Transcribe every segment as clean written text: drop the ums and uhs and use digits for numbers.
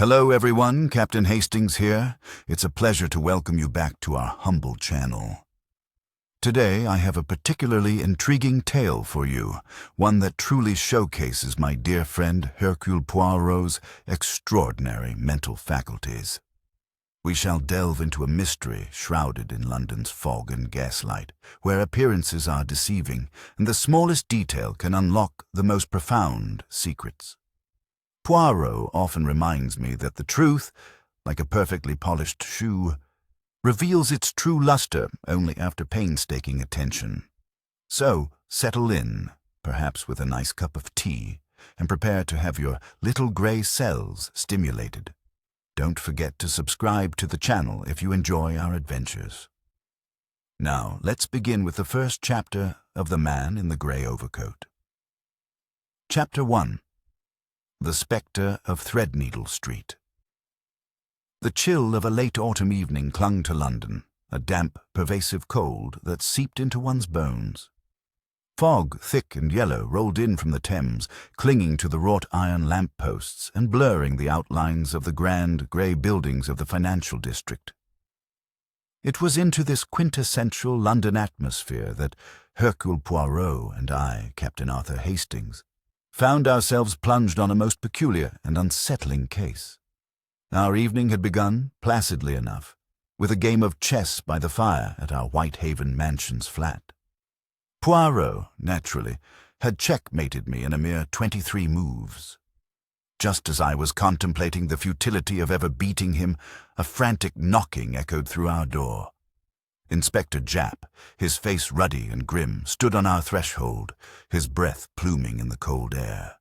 Hello everyone, Captain Hastings here. It's a pleasure to welcome you back to our humble channel. Today I have a particularly intriguing tale for you, one that truly showcases my dear friend Hercule Poirot's extraordinary mental faculties. We shall delve into a mystery shrouded in London's fog and gaslight, where appearances are deceiving and the smallest detail can unlock the most profound secrets. Poirot often reminds me that the truth, like a perfectly polished shoe, reveals its true luster only after painstaking attention. So, settle in, perhaps with a nice cup of tea, and prepare to have your little grey cells stimulated. Don't forget to subscribe to the channel if you enjoy our adventures. Now, let's begin with the first chapter of The Man in the Grey Overcoat. Chapter 1. The Spectre of Threadneedle Street. The chill of a late autumn evening clung to London, a damp, pervasive cold that seeped into one's bones. Fog, thick and yellow, rolled in from the Thames, clinging to the wrought-iron lamp-posts and blurring the outlines of the grand, grey buildings of the financial district. It was into this quintessential London atmosphere that Hercule Poirot and I, Captain Arthur Hastings, found ourselves plunged on a most peculiar and unsettling case. Our evening had begun, placidly enough, with a game of chess by the fire at our Whitehaven mansion's flat. Poirot, naturally, had checkmated me in a mere 23 moves. Just as I was contemplating the futility of ever beating him, a frantic knocking echoed through our door. Inspector Japp, his face ruddy and grim, stood on our threshold, his breath pluming in the cold air.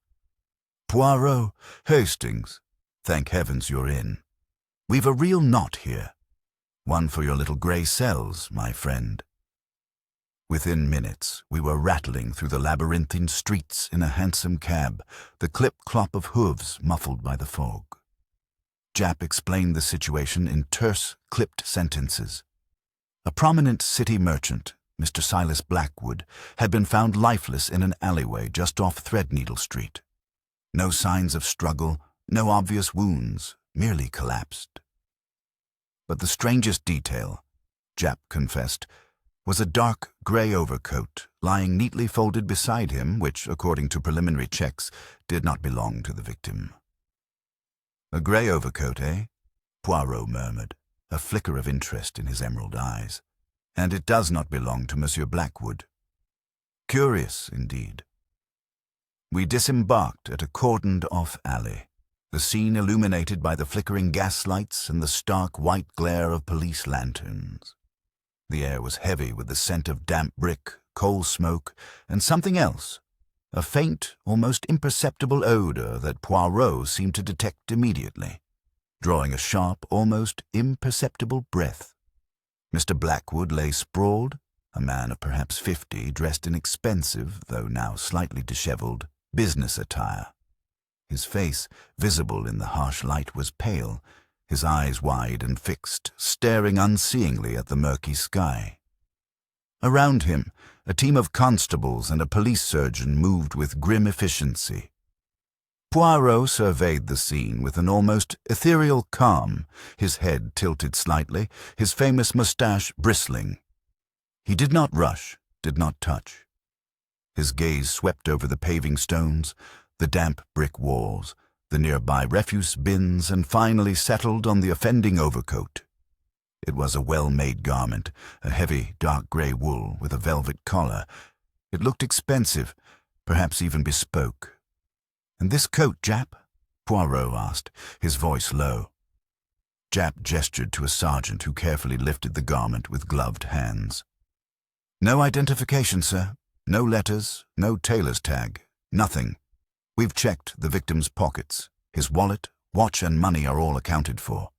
"Poirot, Hastings, thank heavens you're in. We've a real knot here. One for your little grey cells, my friend." Within minutes, we were rattling through the labyrinthine streets in a hansom cab, the clip-clop of hooves muffled by the fog. Japp explained the situation in terse, clipped sentences. A prominent city merchant, Mr. Silas Blackwood, had been found lifeless in an alleyway just off Threadneedle Street. No signs of struggle, no obvious wounds, merely collapsed. But the strangest detail, Japp confessed, was a dark grey overcoat lying neatly folded beside him, which, according to preliminary checks, did not belong to the victim. "A grey overcoat, eh?" Poirot murmured, a flicker of interest in his emerald eyes. "And it does not belong to Monsieur Blackwood. Curious, indeed." We disembarked at a cordoned-off alley, the scene illuminated by the flickering gaslights and the stark white glare of police lanterns. The air was heavy with the scent of damp brick, coal smoke, and something else, a faint, almost imperceptible odor that Poirot seemed to detect immediately, drawing a sharp, almost imperceptible breath. Mr. Blackwood lay sprawled, a man of perhaps 50, dressed in expensive, though now slightly dishevelled, business attire. His face, visible in the harsh light, was pale, his eyes wide and fixed, staring unseeingly at the murky sky. Around him, a team of constables and a police surgeon moved with grim efficiency. Poirot surveyed the scene with an almost ethereal calm, his head tilted slightly, his famous mustache bristling. He did not rush, did not touch. His gaze swept over the paving stones, the damp brick walls, the nearby refuse bins, and finally settled on the offending overcoat. It was a well-made garment, a heavy, dark grey wool with a velvet collar. It looked expensive, perhaps even bespoke. "And this coat, Japp?" Poirot asked, his voice low. Japp gestured to a sergeant who carefully lifted the garment with gloved hands. "No identification, sir. No letters, no tailor's tag, nothing. We've checked the victim's pockets. His wallet, watch and money are all accounted for.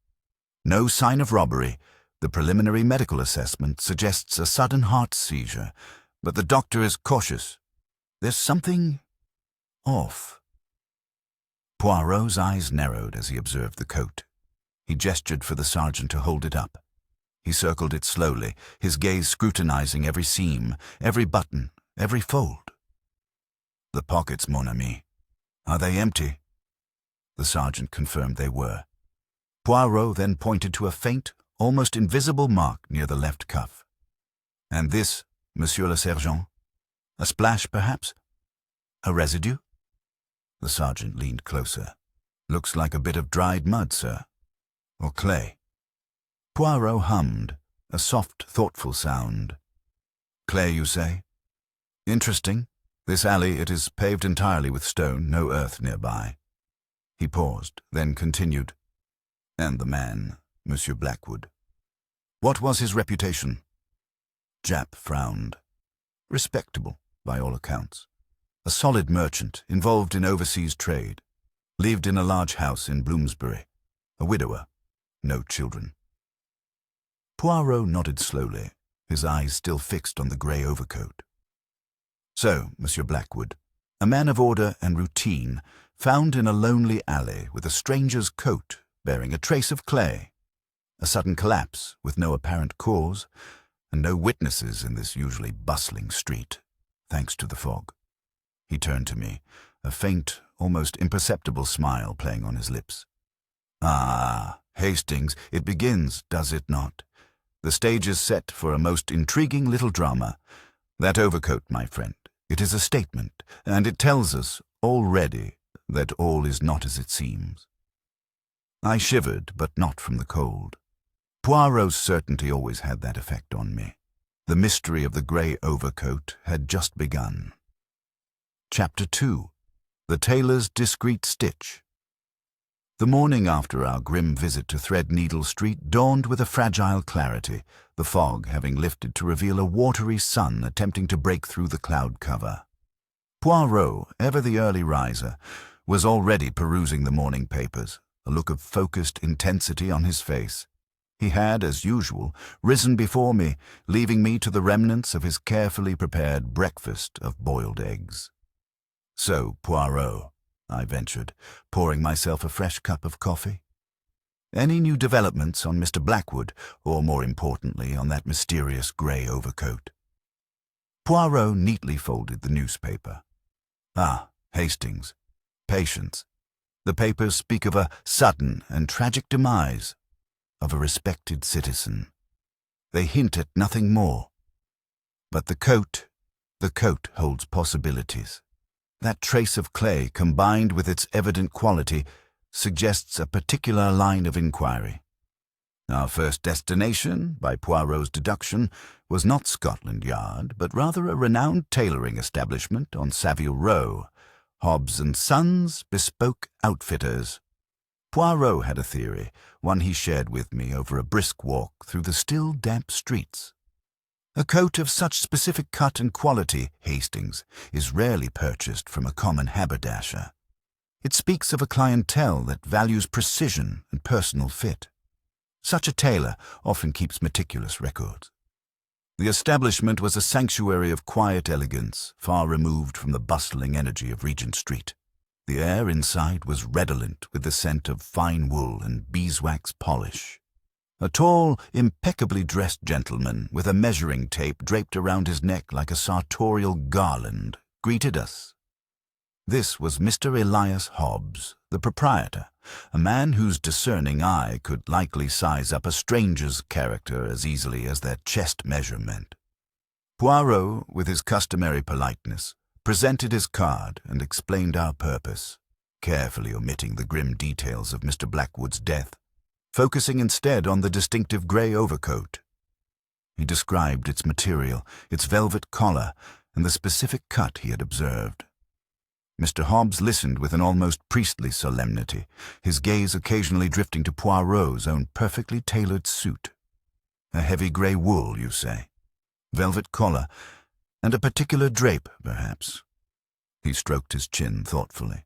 No sign of robbery. The preliminary medical assessment suggests a sudden heart seizure, but the doctor is cautious. There's something off." Poirot's eyes narrowed as he observed the coat. He gestured for the sergeant to hold it up. He circled it slowly, his gaze scrutinizing every seam, every button, every fold. "The pockets, mon ami. Are they empty?" The sergeant confirmed they were. Poirot then pointed to a faint, almost invisible mark near the left cuff. "And this, Monsieur le Sergeant? A splash, perhaps? A residue?" The sergeant leaned closer. "Looks like a bit of dried mud, sir. Or clay." Poirot hummed, a soft, thoughtful sound. "Clay, you say? Interesting. This alley, it is paved entirely with stone, no earth nearby." He paused, then continued. "And the man, Monsieur Blackwood. What was his reputation?" Japp frowned. "Respectable, by all accounts. A solid merchant, involved in overseas trade. Lived in a large house in Bloomsbury. A widower. No children." Poirot nodded slowly, his eyes still fixed on the grey overcoat. "So, Monsieur Blackwood, a man of order and routine, found in a lonely alley with a stranger's coat bearing a trace of clay. A sudden collapse with no apparent cause, and no witnesses in this usually bustling street, thanks to the fog." He turned to me, a faint, almost imperceptible smile playing on his lips. "Ah, Hastings, it begins, does it not? The stage is set for a most intriguing little drama. That overcoat, my friend, it is a statement, and it tells us, already, that all is not as it seems." I shivered, but not from the cold. Poirot's certainty always had that effect on me. The mystery of the grey overcoat had just begun. Chapter 2. The Tailor's Discreet Stitch. The morning after our grim visit to Threadneedle Street dawned with a fragile clarity, the fog having lifted to reveal a watery sun attempting to break through the cloud cover. Poirot, ever the early riser, was already perusing the morning papers, a look of focused intensity on his face. He had, as usual, risen before me, leaving me to the remnants of his carefully prepared breakfast of boiled eggs. "So, Poirot," I ventured, pouring myself a fresh cup of coffee. "Any new developments on Mr. Blackwood, or more importantly, on that mysterious grey overcoat?" Poirot neatly folded the newspaper. "Ah, Hastings. Patience. The papers speak of a sudden and tragic demise of a respected citizen. They hint at nothing more. But the coat holds possibilities. That trace of clay, combined with its evident quality, suggests a particular line of inquiry. Our first destination, by Poirot's deduction, was not Scotland Yard, but rather a renowned tailoring establishment on Savile Row, Hobbs & Sons, Bespoke Outfitters. Poirot had a theory, one he shared with me over a brisk walk through the still damp streets. A coat of such specific cut and quality, Hastings, is rarely purchased from a common haberdasher. It speaks of a clientele that values precision and personal fit. Such a tailor often keeps meticulous records. The establishment was a sanctuary of quiet elegance, far removed from the bustling energy of Regent Street. The air inside was redolent with the scent of fine wool and beeswax polish. A tall, impeccably dressed gentleman with a measuring tape draped around his neck like a sartorial garland greeted us. This was Mr. Elias Hobbs, the proprietor, a man whose discerning eye could likely size up a stranger's character as easily as their chest measurement. Poirot, with his customary politeness, presented his card and explained our purpose, carefully omitting the grim details of Mr. Blackwood's death, focusing instead on the distinctive grey overcoat. He described its material, its velvet collar, and the specific cut he had observed. Mr. Hobbs listened with an almost priestly solemnity, his gaze occasionally drifting to Poirot's own perfectly tailored suit. A heavy grey wool, you say? Velvet collar, and a particular drape, perhaps? He stroked his chin thoughtfully.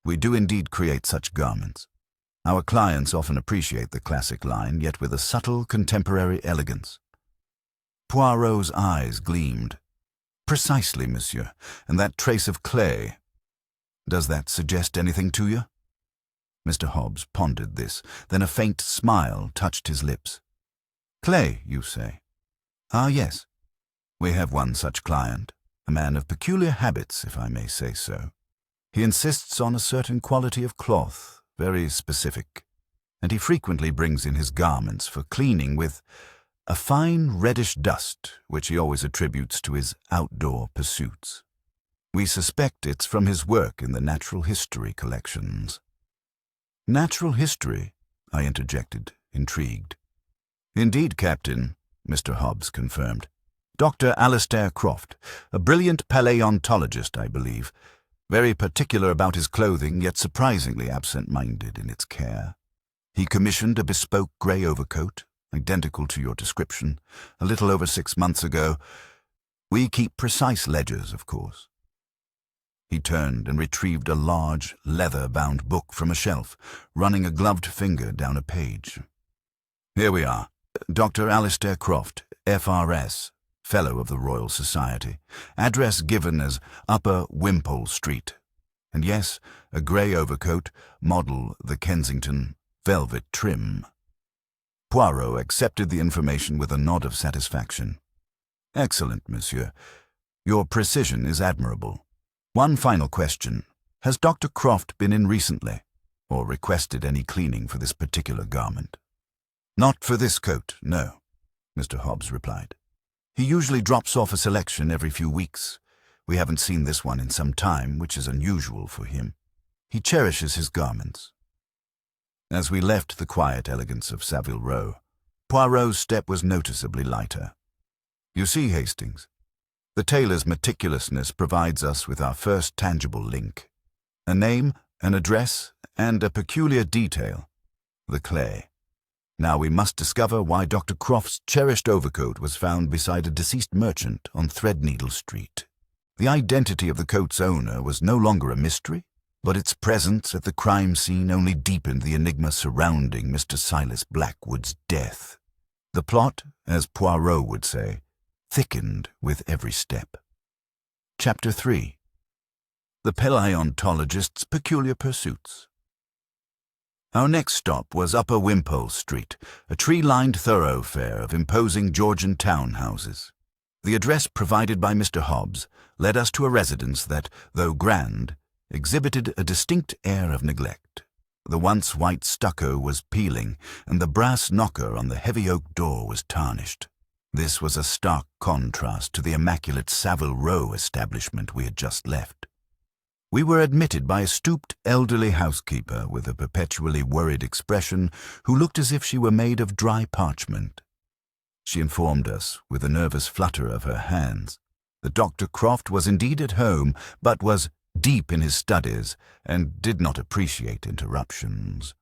We do indeed create such garments. Our clients often appreciate the classic line, yet with a subtle contemporary elegance. Poirot's eyes gleamed. Precisely, monsieur, and that trace of clay. Does that suggest anything to you? Mr. Hobbs pondered this, then a faint smile touched his lips. Clay, you say? Ah, yes. We have one such client, a man of peculiar habits, if I may say so. He insists on a certain quality of cloth, very specific, and he frequently brings in his garments for cleaning with a fine reddish dust which he always attributes to his outdoor pursuits. We suspect it's from his work in the natural history collections." "Natural history?" I interjected, intrigued. "Indeed, Captain," Mr. Hobbs confirmed. "Dr. Alistair Croft, a brilliant paleontologist, I believe, very particular about his clothing, yet surprisingly absent-minded in its care. He commissioned a bespoke grey overcoat, identical to your description, a little over 6 months ago. We keep precise ledgers, of course." He turned and retrieved a large, leather-bound book from a shelf, running a gloved finger down a page. "Here we are. Dr. Alistair Croft, F.R.S., Fellow of the Royal Society. Address given as Upper Wimpole Street. And yes, a grey overcoat, model the Kensington, velvet trim." Poirot accepted the information with a nod of satisfaction. "Excellent, monsieur. Your precision is admirable. One final question. Has Dr. Croft been in recently, or requested any cleaning for this particular garment?" "Not for this coat, no," Mr. Hobbs replied. "He usually drops off a selection every few weeks. We haven't seen this one in some time, which is unusual for him. He cherishes his garments." As we left the quiet elegance of Savile Row, Poirot's step was noticeably lighter. "You see, Hastings, the tailor's meticulousness provides us with our first tangible link. A name, an address, and a peculiar detail, the clay. Now we must discover why Dr. Croft's cherished overcoat was found beside a deceased merchant on Threadneedle Street. The identity of the coat's owner was no longer a mystery, but its presence at the crime scene only deepened the enigma surrounding Mr. Silas Blackwood's death. The plot, as Poirot would say, thickened with every step. Chapter 3. The Paleontologist's Peculiar Pursuits. Our next stop was Upper Wimpole Street, a tree-lined thoroughfare of imposing Georgian townhouses. The address provided by Mr. Hobbs led us to a residence that, though grand, exhibited a distinct air of neglect. The once white stucco was peeling, and the brass knocker on the heavy oak door was tarnished. This was a stark contrast to the immaculate Savile Row establishment we had just left. We were admitted by a stooped elderly housekeeper with a perpetually worried expression who looked as if she were made of dry parchment. She informed us, with a nervous flutter of her hands, that Dr. Croft was indeed at home, but was deep in his studies and did not appreciate interruptions.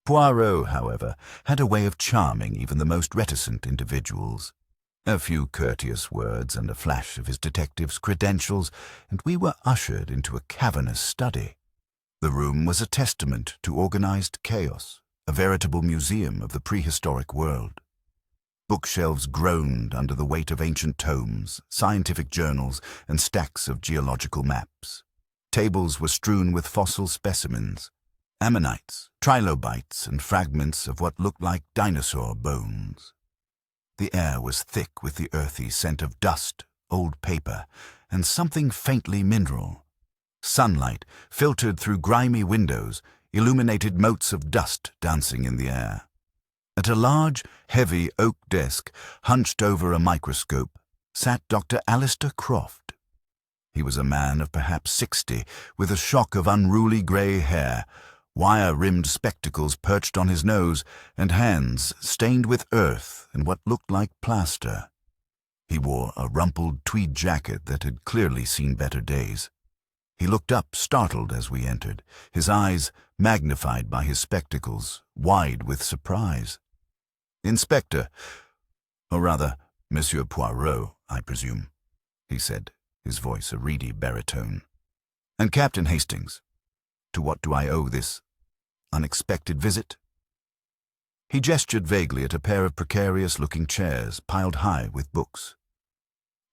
Poirot, however, had a way of charming even the most reticent individuals. A few courteous words and a flash of his detective's credentials, and we were ushered into a cavernous study. The room was a testament to organized chaos, a veritable museum of the prehistoric world. Bookshelves groaned under the weight of ancient tomes, scientific journals, and stacks of geological maps. Tables were strewn with fossil specimens, ammonites, trilobites, and fragments of what looked like dinosaur bones. The air was thick with the earthy scent of dust, old paper, and something faintly mineral. Sunlight, filtered through grimy windows, illuminated motes of dust dancing in the air. At a large, heavy oak desk, hunched over a microscope, sat Dr. Alistair Croft. He was a man of perhaps 60, with a shock of unruly grey hair, wire-rimmed spectacles perched on his nose, and hands stained with earth and what looked like plaster. He wore a rumpled tweed jacket that had clearly seen better days. He looked up, startled, as we entered, his eyes, magnified by his spectacles, wide with surprise. "Inspector, or rather, Monsieur Poirot, I presume," he said, his voice a reedy baritone. "And Captain Hastings, to what do I owe this unexpected visit?" He gestured vaguely at a pair of precarious-looking chairs piled high with books.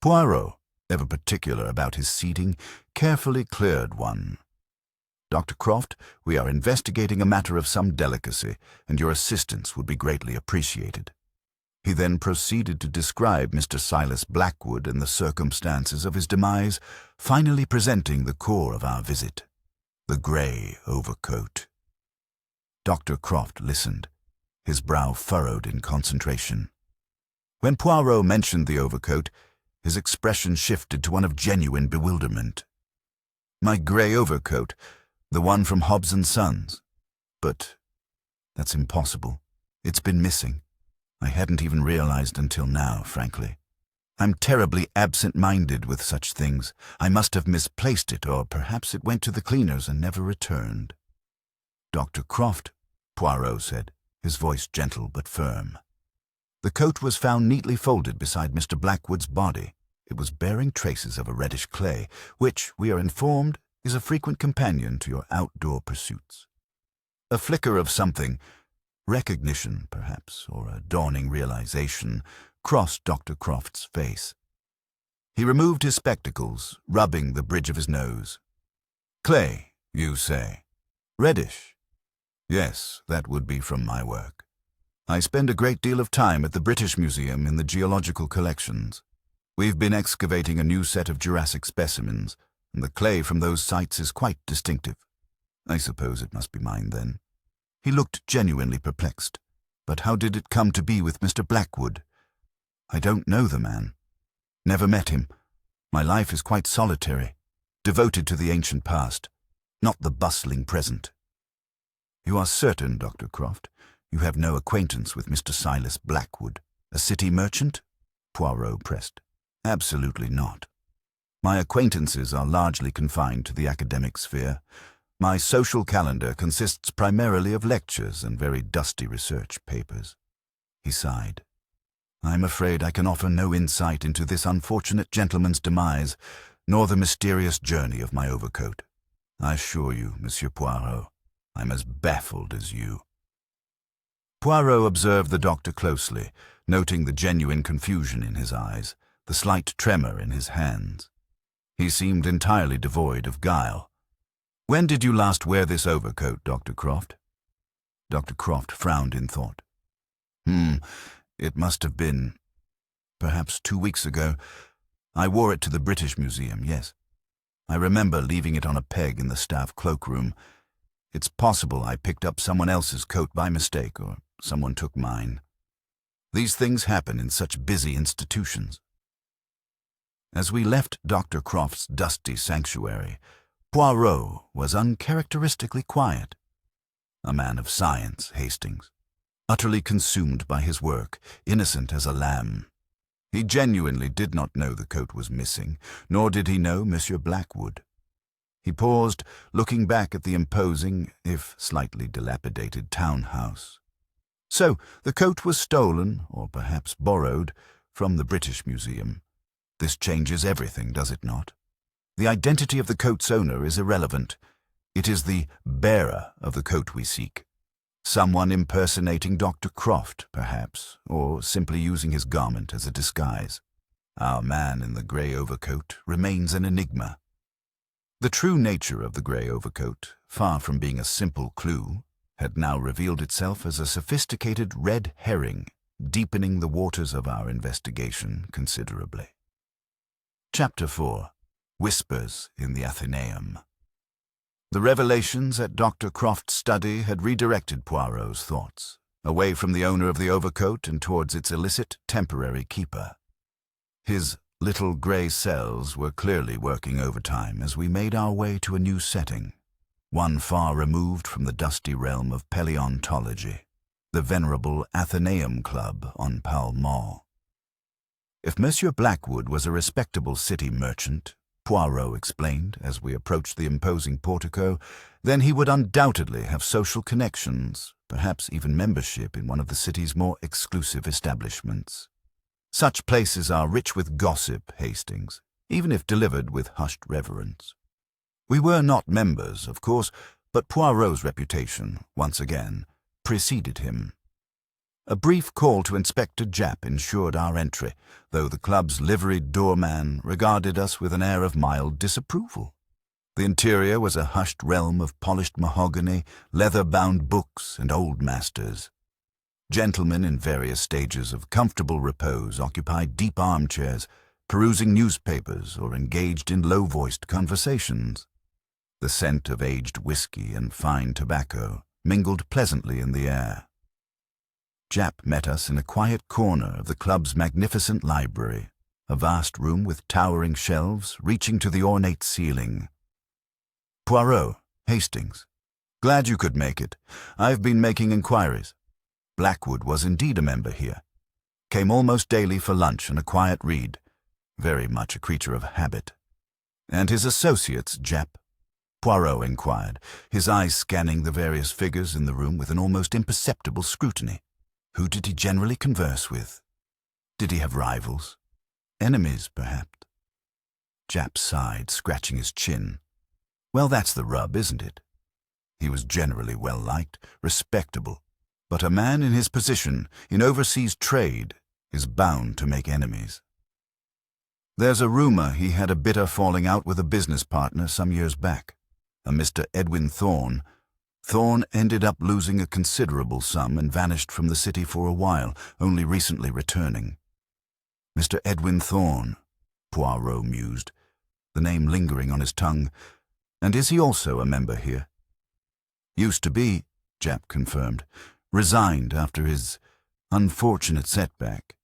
Poirot, ever particular about his seating, carefully cleared one. "Dr. Croft, we are investigating a matter of some delicacy, and your assistance would be greatly appreciated." He then proceeded to describe Mr. Silas Blackwood and the circumstances of his demise, finally presenting the core of our visit, the grey overcoat. Dr. Croft listened, his brow furrowed in concentration. When Poirot mentioned the overcoat, his expression shifted to one of genuine bewilderment. "My grey overcoat, the one from Hobbs & Sons. But that's impossible. It's been missing. I hadn't even realized until now, frankly. I'm terribly absent-minded with such things. I must have misplaced it, or perhaps it went to the cleaners and never returned." "Dr. Croft," Poirot said, his voice gentle but firm. "The coat was found neatly folded beside Mr. Blackwood's body. It was bearing traces of a reddish clay, which, we are informed, is a frequent companion to your outdoor pursuits." A flicker of something, recognition perhaps, or a dawning realization, crossed Dr. Croft's face. He removed his spectacles, rubbing the bridge of his nose. "Clay, you say? Reddish? Yes, that would be from my work. I spend a great deal of time at the British Museum in the geological collections. We've been excavating a new set of Jurassic specimens, and the clay from those sites is quite distinctive. I suppose it must be mine, then." He looked genuinely perplexed. "But how did it come to be with Mr. Blackwood?" "I don't know the man. Never met him. My life is quite solitary, devoted to the ancient past, not the bustling present." "You are certain, Dr. Croft, you have no acquaintance with Mr. Silas Blackwood, a city merchant?" Poirot pressed. "Absolutely not. My acquaintances are largely confined to the academic sphere. My social calendar consists primarily of lectures and very dusty research papers." He sighed. "I'm afraid I can offer no insight into this unfortunate gentleman's demise, nor the mysterious journey of my overcoat. I assure you, Monsieur Poirot, I'm as baffled as you." Poirot observed the doctor closely, noting the genuine confusion in his eyes, the slight tremor in his hands. He seemed entirely devoid of guile. "When did you last wear this overcoat, Dr. Croft?" Dr. Croft frowned in thought. It must have been perhaps 2 weeks ago. I wore it to the British Museum, yes. I remember leaving it on a peg in the staff cloakroom. It's possible I picked up someone else's coat by mistake, or someone took mine. These things happen in such busy institutions." As we left Dr. Croft's dusty sanctuary, Poirot was uncharacteristically quiet. A man of science, Hastings, utterly consumed by his work, innocent as a lamb. He genuinely did not know the coat was missing, nor did he know Monsieur Blackwood. He paused, looking back at the imposing, if slightly dilapidated, townhouse. So the coat was stolen, or perhaps borrowed, from the British Museum. This changes everything, does it not? The identity of the coat's owner is irrelevant. It is the bearer of the coat we seek. Someone impersonating Dr. Croft, perhaps, or simply using his garment as a disguise. Our man in the grey overcoat remains an enigma. The true nature of the grey overcoat, far from being a simple clue, had now revealed itself as a sophisticated red herring, deepening the waters of our investigation considerably. Chapter 4. Whispers in the Athenaeum. The revelations at Dr. Croft's study had redirected Poirot's thoughts, away from the owner of the overcoat and towards its illicit temporary keeper. His little grey cells were clearly working overtime as we made our way to a new setting, one far removed from the dusty realm of paleontology, the venerable Athenaeum Club on Pall Mall. If Monsieur Blackwood was a respectable city merchant, Poirot explained as we approached the imposing portico, then he would undoubtedly have social connections, perhaps even membership in one of the city's more exclusive establishments. Such places are rich with gossip, Hastings, even if delivered with hushed reverence. We were not members, of course, but Poirot's reputation, once again, preceded him. A brief call to Inspector Japp ensured our entry, though the club's liveried doorman regarded us with an air of mild disapproval. The interior was a hushed realm of polished mahogany, leather-bound books, and old masters. Gentlemen in various stages of comfortable repose occupied deep armchairs, perusing newspapers or engaged in low-voiced conversations. The scent of aged whiskey and fine tobacco mingled pleasantly in the air. Jap met us in a quiet corner of the club's magnificent library, a vast room with towering shelves reaching to the ornate ceiling. "Poirot, Hastings. Glad you could make it. I've been making inquiries. Blackwood was indeed a member here. Came almost daily for lunch and a quiet read. Very much a creature of habit." "And his associates, Jap?" Poirot inquired, his eyes scanning the various figures in the room with an almost imperceptible scrutiny. Who did he generally converse with? Did he have rivals? Enemies, perhaps? Jap sighed, scratching his chin. Well, that's the rub, isn't it? He was generally well-liked, respectable, but a man in his position, in overseas trade, is bound to make enemies. There's a rumor he had a bitter falling out with a business partner some years back, a Mr. Edwin Thorne. Thorne ended up losing a considerable sum and vanished from the city for a while, only recently returning. Mr. Edwin Thorne, Poirot mused, the name lingering on his tongue. And is he also a member here? Used to be, Jap confirmed. Resigned after his unfortunate setback.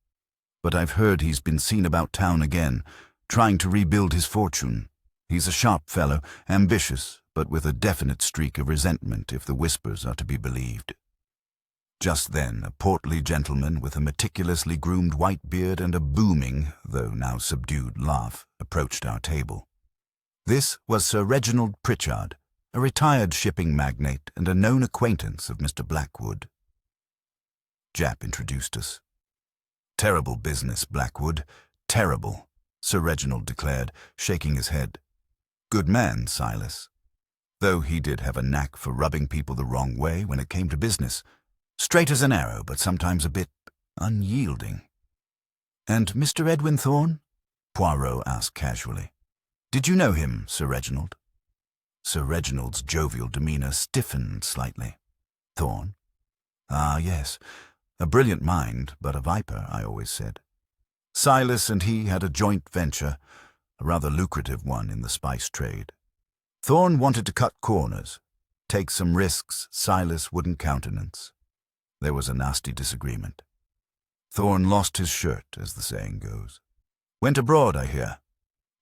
But I've heard he's been seen about town again, trying to rebuild his fortune. He's a sharp fellow, ambitious, but with a definite streak of resentment if the whispers are to be believed. Just then, a portly gentleman with a meticulously groomed white beard and a booming, though now subdued, laugh approached our table. This was Sir Reginald Pritchard, a retired shipping magnate and a known acquaintance of Mr. Blackwood. Jap introduced us. "Terrible business, Blackwood, terrible," Sir Reginald declared, shaking his head. "Good man, Silas. Though he did have a knack for rubbing people the wrong way when it came to business. Straight as an arrow, but sometimes a bit unyielding." "And Mr. Edwin Thorne?" Poirot asked casually. "Did you know him, Sir Reginald?" Sir Reginald's jovial demeanor stiffened slightly. "Thorne? Ah, yes. A brilliant mind, but a viper, I always said. Silas and he had a joint venture, a rather lucrative one in the spice trade. Thorne wanted to cut corners, take some risks Silas wouldn't countenance. There was a nasty disagreement. Thorne lost his shirt, as the saying goes. Went abroad, I hear.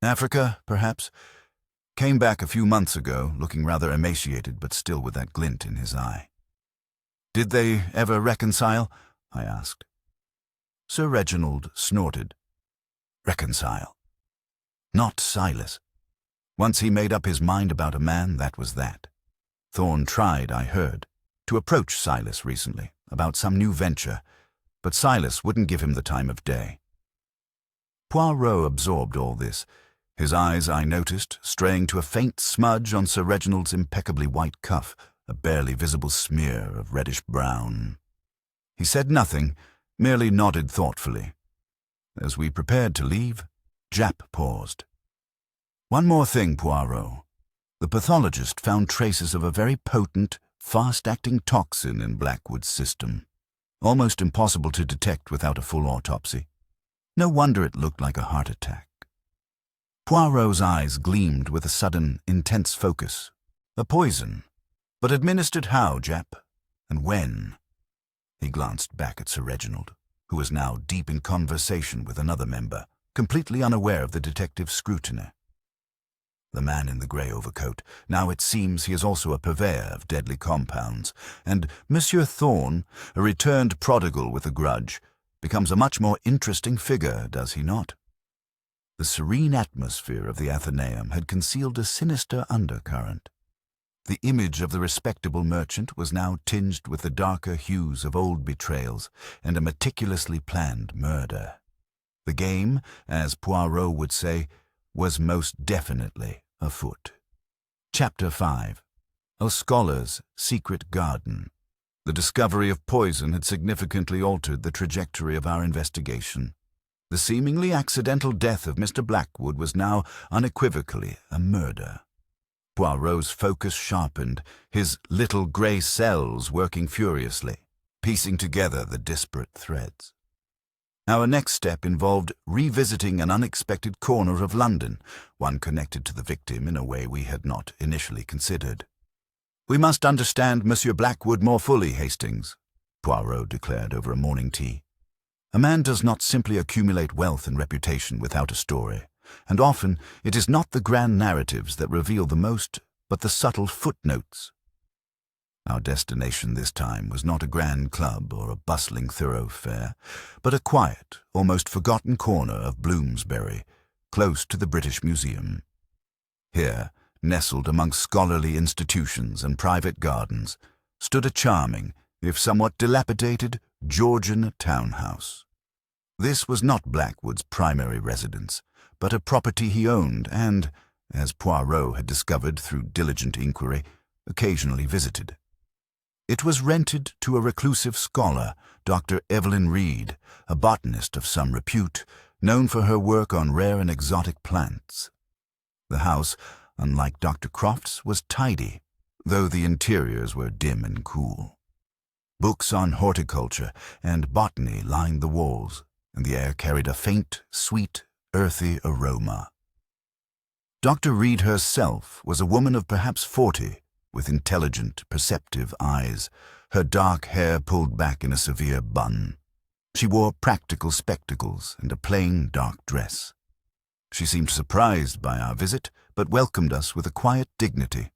Africa, perhaps. Came back a few months ago, looking rather emaciated, but still with that glint in his eye." "Did they ever reconcile?" I asked. Sir Reginald snorted. "Reconcile? Not Silas. Once he made up his mind about a man, that was that. Thorne tried, I heard, to approach Silas recently about some new venture, but Silas wouldn't give him the time of day." Poirot absorbed all this, his eyes, I noticed, straying to a faint smudge on Sir Reginald's impeccably white cuff, a barely visible smear of reddish-brown. He said nothing, merely nodded thoughtfully. As we prepared to leave, Jap paused. "One more thing, Poirot. The pathologist found traces of a very potent, fast-acting toxin in Blackwood's system. Almost impossible to detect without a full autopsy. No wonder it looked like a heart attack." Poirot's eyes gleamed with a sudden, intense focus. "A poison. But administered how, Jap? And when?" He glanced back at Sir Reginald, who was now deep in conversation with another member, completely unaware of the detective's scrutiny. The man in the grey overcoat. Now it seems he is also a purveyor of deadly compounds, and Monsieur Thorne, a returned prodigal with a grudge, becomes a much more interesting figure, does he not? The serene atmosphere of the Athenaeum had concealed a sinister undercurrent. The image of the respectable merchant was now tinged with the darker hues of old betrayals and a meticulously planned murder. The game, as Poirot would say, was most definitely afoot. Chapter 5. A Scholar's Secret Garden. The discovery of poison had significantly altered the trajectory of our investigation. The seemingly accidental death of Mr. Blackwood was now unequivocally a murder. Poirot's focus sharpened, his little grey cells working furiously, piecing together the disparate threads. Our next step involved revisiting an unexpected corner of London, one connected to the victim in a way we had not initially considered. "We must understand Monsieur Blackwood more fully, Hastings," Poirot declared over a morning tea. A man does not simply accumulate wealth and reputation without a story, and often it is not the grand narratives that reveal the most, but the subtle footnotes. Our destination this time was not a grand club or a bustling thoroughfare, but a quiet, almost forgotten corner of Bloomsbury, close to the British Museum. Here, nestled amongst scholarly institutions and private gardens, stood a charming, if somewhat dilapidated, Georgian townhouse. This was not Blackwood's primary residence, but a property he owned and, as Poirot had discovered through diligent inquiry, occasionally visited. It was rented to a reclusive scholar, Dr. Evelyn Reed, a botanist of some repute, known for her work on rare and exotic plants. The house, unlike Dr. Croft's, was tidy, though the interiors were dim and cool. Books on horticulture and botany lined the walls, and the air carried a faint, sweet, earthy aroma. Dr. Reed herself was a woman of perhaps 40, with intelligent, perceptive eyes, her dark hair pulled back in a severe bun. She wore practical spectacles and a plain, dark dress. She seemed surprised by our visit, but welcomed us with a quiet dignity.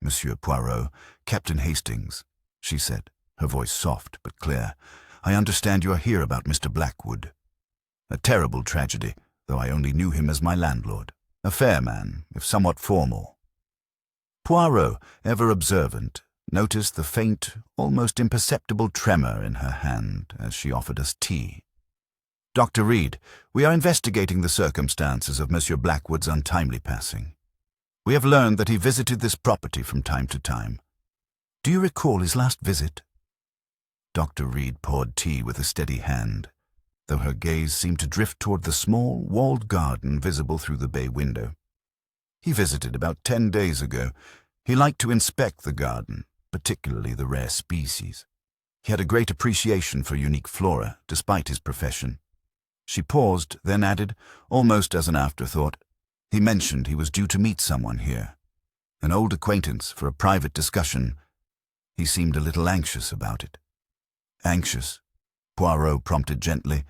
"Monsieur Poirot, Captain Hastings," she said, her voice soft but clear, "I understand you are here about Mr. Blackwood. A terrible tragedy, though I only knew him as my landlord. A fair man, if somewhat formal." Poirot, ever observant, noticed the faint, almost imperceptible tremor in her hand as she offered us tea. "Dr. Reed, we are investigating the circumstances of Monsieur Blackwood's untimely passing. We have learned that he visited this property from time to time. Do you recall his last visit?" Dr. Reed poured tea with a steady hand, though her gaze seemed to drift toward the small, walled garden visible through the bay window. "He visited about 10 days ago. He liked to inspect the garden, particularly the rare species. He had a great appreciation for unique flora, despite his profession." She paused, then added, almost as an afterthought, "He mentioned he was due to meet someone here, an old acquaintance, for a private discussion. He seemed a little anxious about it." "Anxious?" Poirot prompted gently.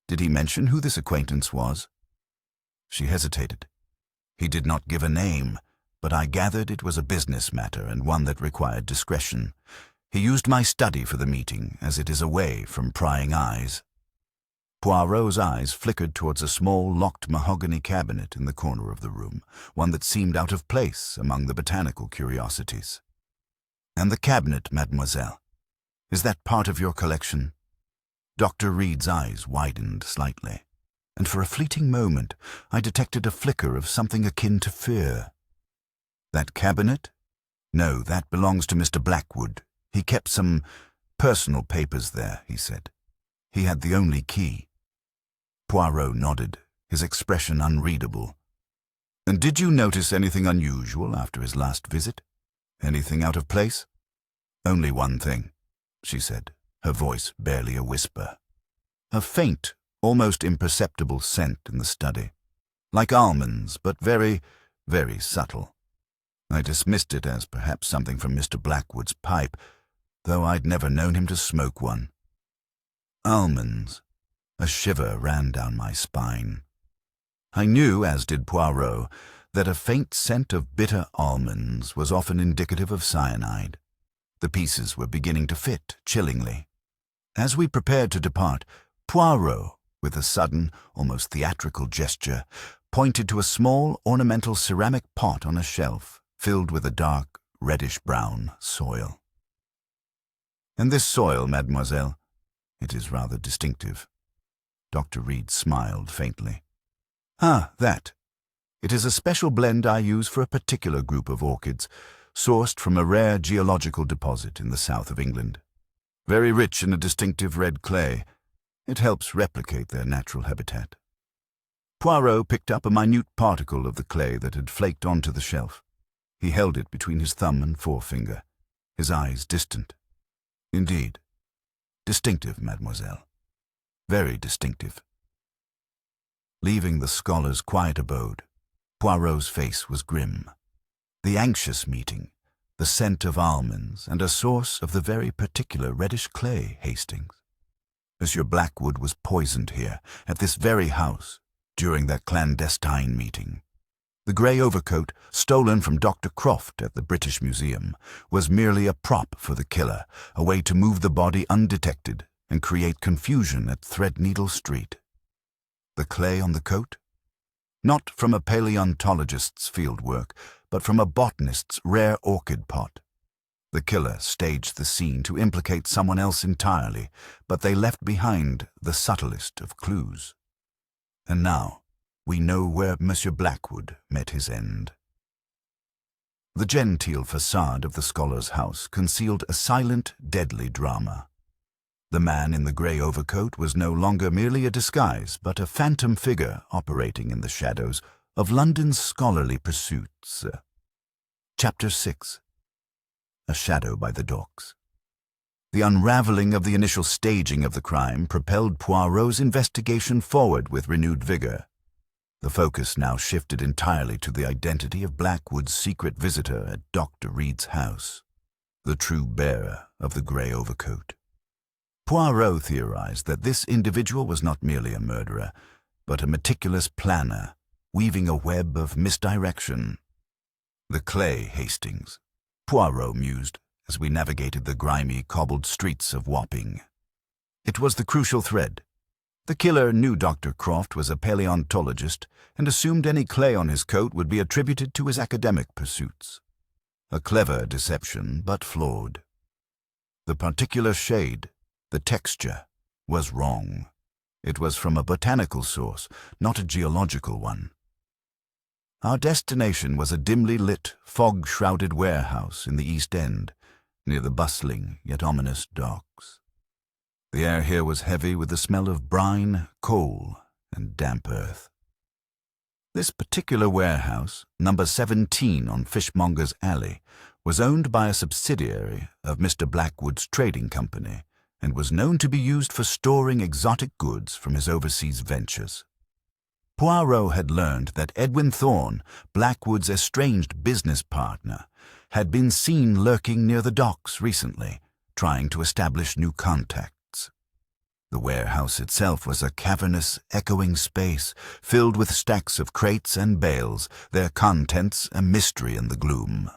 "Did he mention who this acquaintance was?" She hesitated. "He did not give a name, but I gathered it was a business matter and one that required discretion. He used my study for the meeting, as it is away from prying eyes." Poirot's eyes flickered towards a small, locked mahogany cabinet in the corner of the room, one that seemed out of place among the botanical curiosities. "And the cabinet, mademoiselle? Is that part of your collection?" Dr. Reed's eyes widened slightly, and for a fleeting moment I detected a flicker of something akin to fear. "That cabinet? No, that belongs to Mr. Blackwood. He kept some personal papers there," he said. "He had the only key." Poirot nodded, his expression unreadable. "And did you notice anything unusual after his last visit? Anything out of place?" "Only one thing," she said, her voice barely a whisper. A faint, almost imperceptible scent in the study. Like almonds, but very, very subtle. I dismissed it as perhaps something from Mr. Blackwood's pipe, though I'd never known him to smoke one. Almonds. A shiver ran down my spine. I knew, as did Poirot, that a faint scent of bitter almonds was often indicative of cyanide. The pieces were beginning to fit, chillingly. As we prepared to depart, Poirot, with a sudden, almost theatrical gesture, pointed to a small, ornamental ceramic pot on a shelf, filled with a dark, reddish-brown soil. "And this soil, mademoiselle? It is rather distinctive." Dr. Reed smiled faintly. "Ah, that. It is a special blend I use for a particular group of orchids, sourced from a rare geological deposit in the south of England. Very rich in a distinctive red clay. It helps replicate their natural habitat." Poirot picked up a minute particle of the clay that had flaked onto the shelf. He held it between his thumb and forefinger, his eyes distant. "Indeed. Distinctive, mademoiselle. Very distinctive." Leaving the scholar's quiet abode, Poirot's face was grim. The anxious meeting, the scent of almonds, and a source of the very particular reddish clay, Hastings. Monsieur Blackwood was poisoned here, at this very house, during that clandestine meeting. The grey overcoat, stolen from Dr. Croft at the British Museum, was merely a prop for the killer, a way to move the body undetected and create confusion at Threadneedle Street. The clay on the coat? Not from a paleontologist's fieldwork, but from a botanist's rare orchid pot. The killer staged the scene to implicate someone else entirely, but they left behind the subtlest of clues. And now, we know where Monsieur Blackwood met his end. The genteel facade of the scholar's house concealed a silent, deadly drama. The man in the grey overcoat was no longer merely a disguise, but a phantom figure operating in the shadows of London's scholarly pursuits. Chapter 6. A Shadow by the Docks. The unravelling of the initial staging of the crime propelled Poirot's investigation forward with renewed vigour. The focus now shifted entirely to the identity of Blackwood's secret visitor at Dr. Reed's house, the true bearer of the grey overcoat. Poirot theorized that this individual was not merely a murderer, but a meticulous planner, weaving a web of misdirection. The clay, Hastings, Poirot mused as we navigated the grimy, cobbled streets of Wapping. It was the crucial thread. The killer knew Dr. Croft was a paleontologist and assumed any clay on his coat would be attributed to his academic pursuits. A clever deception, but flawed. The particular shade, the texture, was wrong. It was from a botanical source, not a geological one. Our destination was a dimly lit, fog-shrouded warehouse in the East End, near the bustling yet ominous docks. The air here was heavy with the smell of brine, coal, and damp earth. This particular warehouse, number 17 on Fishmonger's Alley, was owned by a subsidiary of Mr. Blackwood's trading company and was known to be used for storing exotic goods from his overseas ventures. Poirot had learned that Edwin Thorne, Blackwood's estranged business partner, had been seen lurking near the docks recently, trying to establish new contacts. The warehouse itself was a cavernous, echoing space filled with stacks of crates and bales, their contents a mystery in the gloom.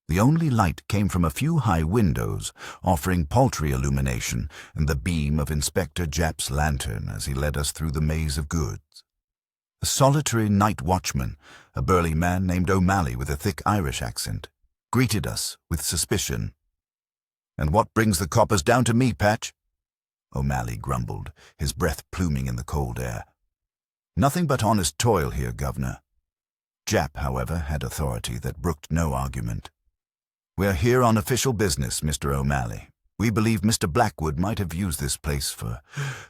The only light came from a few high windows, offering paltry illumination and the beam of Inspector Japp's lantern as he led us through the maze of goods. A solitary night watchman, a burly man named O'Malley with a thick Irish accent, greeted us with suspicion. "And what brings the coppers down to me, Patch?" O'Malley grumbled, his breath pluming in the cold air. "Nothing but honest toil here, Governor." Japp, however, had authority that brooked no argument. "We're here on official business, Mr. O'Malley. We believe Mr. Blackwood might have used this place for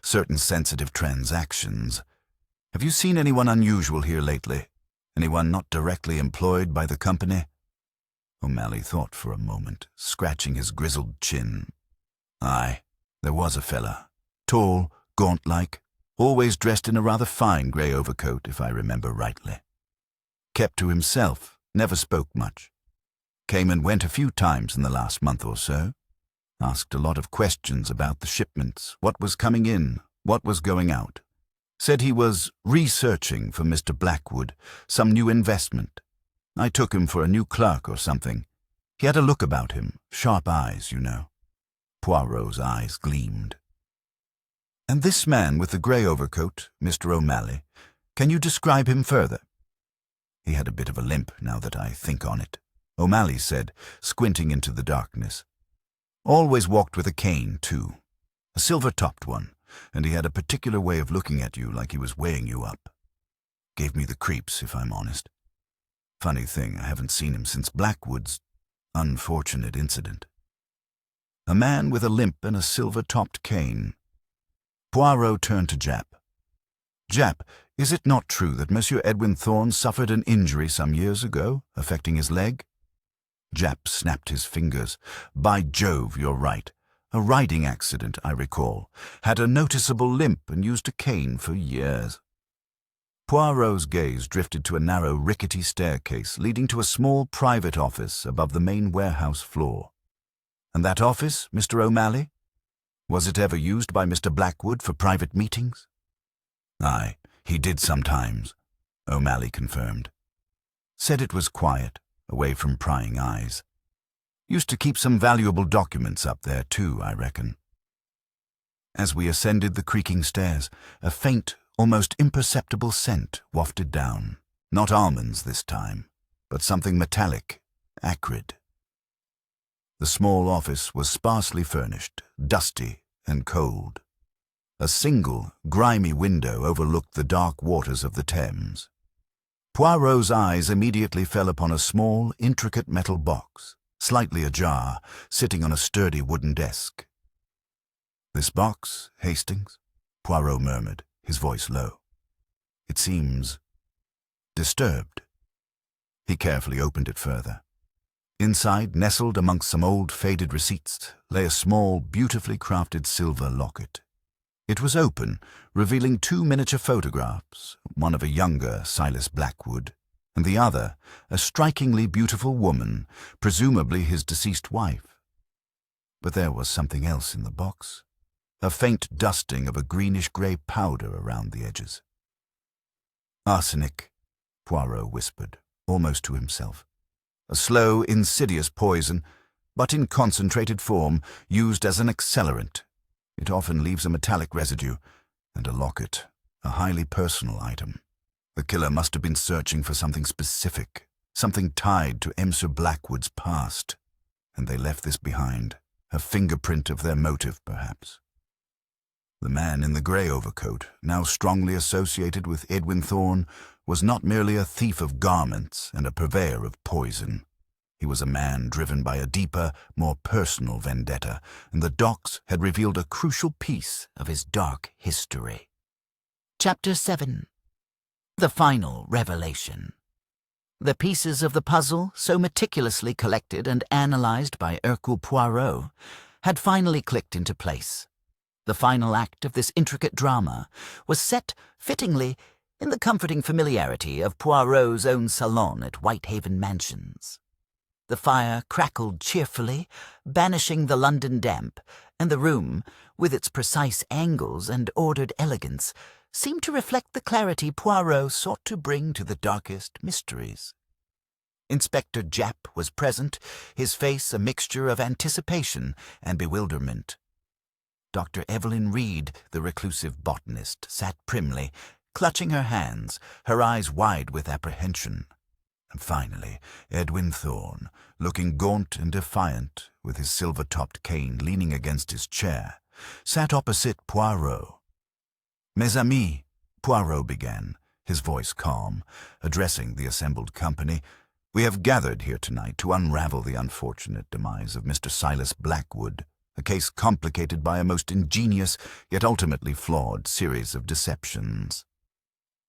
certain sensitive transactions. Have you seen anyone unusual here lately? Anyone not directly employed by the company?" O'Malley thought for a moment, scratching his grizzled chin. "Aye, there was a fella. Tall, gaunt-like, always dressed in a rather fine grey overcoat, if I remember rightly. Kept to himself, never spoke much. Came and went a few times in the last month or so. Asked a lot of questions about the shipments, what was coming in, what was going out. Said he was researching for Mr. Blackwood, some new investment. I took him for a new clerk or something. He had a look about him, sharp eyes, you know." Poirot's eyes gleamed. "And this man with the grey overcoat, Mr. O'Malley, can you describe him further?" "He had a bit of a limp, now that I think on it," O'Malley said, squinting into the darkness. "Always walked with a cane, too. A silver-topped one, and he had a particular way of looking at you like he was weighing you up. Gave me the creeps, if I'm honest. Funny thing, I haven't seen him since Blackwood's unfortunate incident. A man with a limp and a silver-topped cane." Poirot turned to Japp. "Japp, is it not true that Monsieur Edwin Thorne suffered an injury some years ago, affecting his leg?" Japp snapped his fingers. "By Jove, you're right. A riding accident, I recall. Had a noticeable limp and used a cane for years." Poirot's gaze drifted to a narrow, rickety staircase leading to a small private office above the main warehouse floor. And that office, Mr. O'Malley? Was it ever used by Mr. Blackwood for private meetings? Aye, he did sometimes, O'Malley confirmed. Said it was quiet, away from prying eyes. Used to keep some valuable documents up there too, I reckon. As we ascended the creaking stairs, a faint, almost imperceptible scent wafted down. Not almonds this time, but something metallic, acrid. The small office was sparsely furnished, dusty and cold. A single, grimy window overlooked the dark waters of the Thames. Poirot's eyes immediately fell upon a small, intricate metal box, slightly ajar, sitting on a sturdy wooden desk. "This box, Hastings?" Poirot murmured, his voice low. "It seems disturbed." He carefully opened it further. Inside, nestled amongst some old faded receipts, lay a small, beautifully crafted silver locket. It was open, revealing 2 miniature photographs, one of a younger Silas Blackwood, and the other, a strikingly beautiful woman, presumably his deceased wife. But there was something else in the box, a faint dusting of a greenish-grey powder around the edges. "Arsenic," Poirot whispered, almost to himself. "A slow, insidious poison, but in concentrated form, used as an accelerant. It often leaves a metallic residue, and a locket, a highly personal item. The killer must have been searching for something specific, something tied to M. Sir Blackwood's past, and they left this behind, a fingerprint of their motive, perhaps." The man in the grey overcoat, now strongly associated with Edwin Thorne, was not merely a thief of garments and a purveyor of poison. He was a man driven by a deeper, more personal vendetta, and the docks had revealed a crucial piece of his dark history. Chapter 7. The Final Revelation. The pieces of the puzzle, so meticulously collected and analyzed by Hercule Poirot, had finally clicked into place. The final act of this intricate drama was set, fittingly, in the comforting familiarity of Poirot's own salon at Whitehaven Mansions. The fire crackled cheerfully, banishing the London damp, and the room, with its precise angles and ordered elegance, seemed to reflect the clarity Poirot sought to bring to the darkest mysteries. Inspector Japp was present, his face a mixture of anticipation and bewilderment. Dr. Evelyn Reed, the reclusive botanist, sat primly, clutching her hands, her eyes wide with apprehension. And finally, Edwin Thorne, looking gaunt and defiant, with his silver-topped cane leaning against his chair, sat opposite Poirot. "Mes amis," Poirot began, his voice calm, addressing the assembled company, "we have gathered here tonight to unravel the unfortunate demise of Mr. Silas Blackwood, a case complicated by a most ingenious, yet ultimately flawed series of deceptions."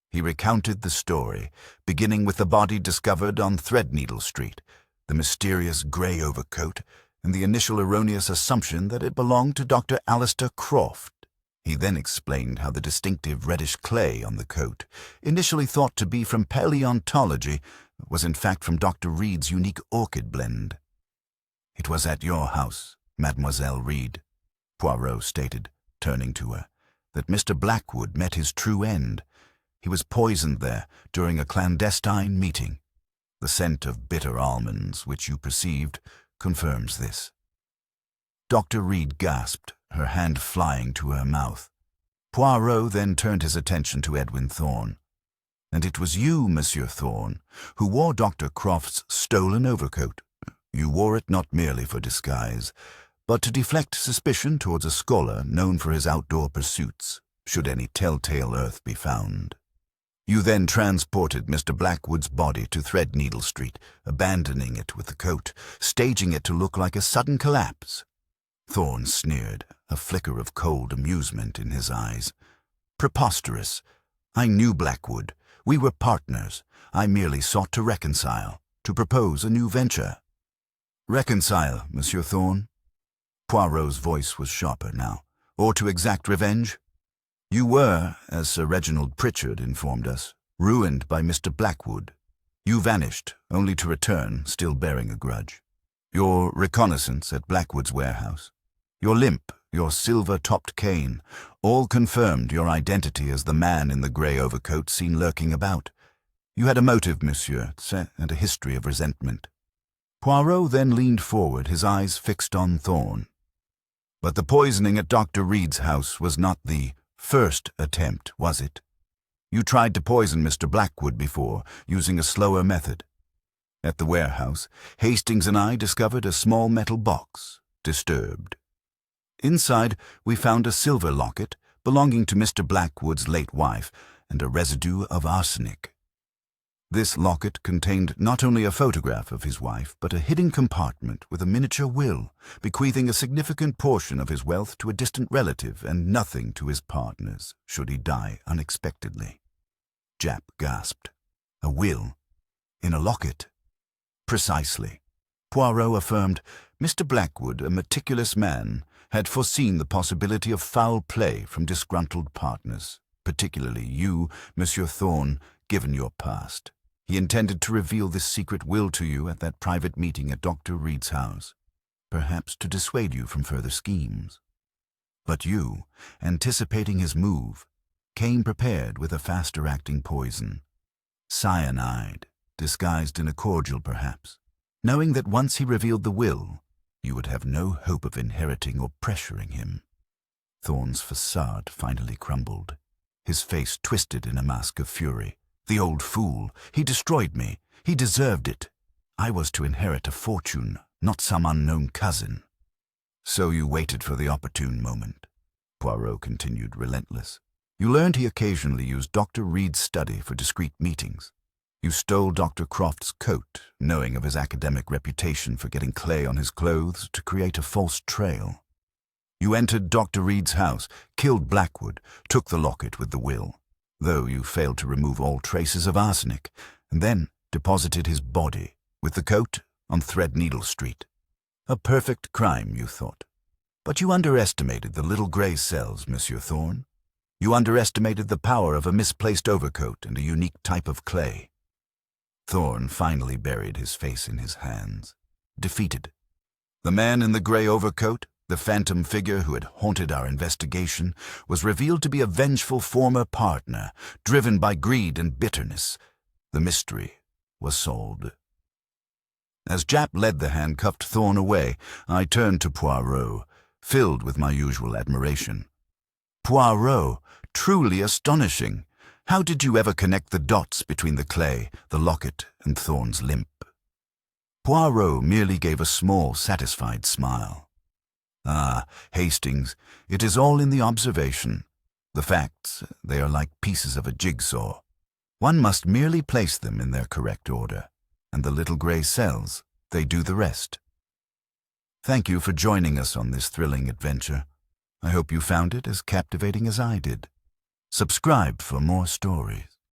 He recounted the story, beginning with the body discovered on Threadneedle Street, the mysterious grey overcoat, and the initial erroneous assumption that it belonged to Dr. Alistair Croft. He then explained how the distinctive reddish clay on the coat, initially thought to be from paleontology, was in fact from Dr. Reed's unique orchid blend. "It was at your house, Mademoiselle Reed," Poirot stated, turning to her, "that Mr. Blackwood met his true end. He was poisoned there during a clandestine meeting. The scent of bitter almonds, which you perceived, confirms this." Dr. Reed gasped, her hand flying to her mouth. Poirot then turned his attention to Edwin Thorne. "And it was you, Monsieur Thorne, who wore Dr. Croft's stolen overcoat. You wore it not merely for disguise, but to deflect suspicion towards a scholar known for his outdoor pursuits, should any telltale earth be found. You then transported Mr. Blackwood's body to Threadneedle Street, abandoning it with the coat, staging it to look like a sudden collapse." Thorne sneered, a flicker of cold amusement in his eyes. "Preposterous. I knew Blackwood. We were partners. I merely sought to reconcile, to propose a new venture." "Reconcile, Monsieur Thorne?" Poirot's voice was sharper now. "Or to exact revenge? You were, as Sir Reginald Pritchard informed us, ruined by Mr. Blackwood. You vanished, only to return, still bearing a grudge. Your reconnaissance at Blackwood's warehouse, your limp, your silver-topped cane, all confirmed your identity as the man in the grey overcoat seen lurking about. You had a motive, monsieur, and a history of resentment. Poirot then leaned forward, his eyes fixed on Thorne. But the poisoning at Dr. Reed's house was not the first attempt, was it? You tried to poison Mr. Blackwood before, using a slower method. At the warehouse, Hastings and I discovered a small metal box, disturbed. Inside, we found a silver locket belonging to Mr. Blackwood's late wife and a residue of arsenic. This locket contained not only a photograph of his wife, but a hidden compartment with a miniature will, bequeathing a significant portion of his wealth to a distant relative and nothing to his partners, should he die unexpectedly. Japp gasped. A will? In a locket? Precisely. Poirot affirmed Mr. Blackwood, a meticulous man, had foreseen the possibility of foul play from disgruntled partners, particularly you, Monsieur Thorne, given your past. He intended to reveal this secret will to you at that private meeting at Dr. Reed's house, perhaps to dissuade you from further schemes. But you, anticipating his move, came prepared with a faster-acting poison. Cyanide, disguised in a cordial perhaps, knowing that once he revealed the will, you would have no hope of inheriting or pressuring him. Thorne's facade finally crumbled. His face twisted in a mask of fury. The old fool, he destroyed me. He deserved it. I was to inherit a fortune, not some unknown cousin. So you waited for the opportune moment, Poirot continued, relentless. You learned he occasionally used Dr. Reed's study for discreet meetings. You stole Dr. Croft's coat, knowing of his academic reputation for getting clay on his clothes to create a false trail. You entered Dr. Reed's house, killed Blackwood, took the locket with the will, though you failed to remove all traces of arsenic, and then deposited his body, with the coat, on Threadneedle Street. A perfect crime, you thought. But you underestimated the little grey cells, Monsieur Thorne. You underestimated the power of a misplaced overcoat and a unique type of clay. Thorne finally buried his face in his hands, defeated. The man in the grey overcoat, the phantom figure who had haunted our investigation, was revealed to be a vengeful former partner, driven by greed and bitterness. The mystery was solved. As Japp led the handcuffed Thorne away, I turned to Poirot, filled with my usual admiration. Poirot, truly astonishing. How did you ever connect the dots between the clay, the locket, and Thorne's limp? Poirot merely gave a small, satisfied smile. Ah, Hastings, it is all in the observation. The facts, they are like pieces of a jigsaw. One must merely place them in their correct order, and the little grey cells, they do the rest. Thank you for joining us on this thrilling adventure. I hope you found it as captivating as I did. Subscribe for more stories.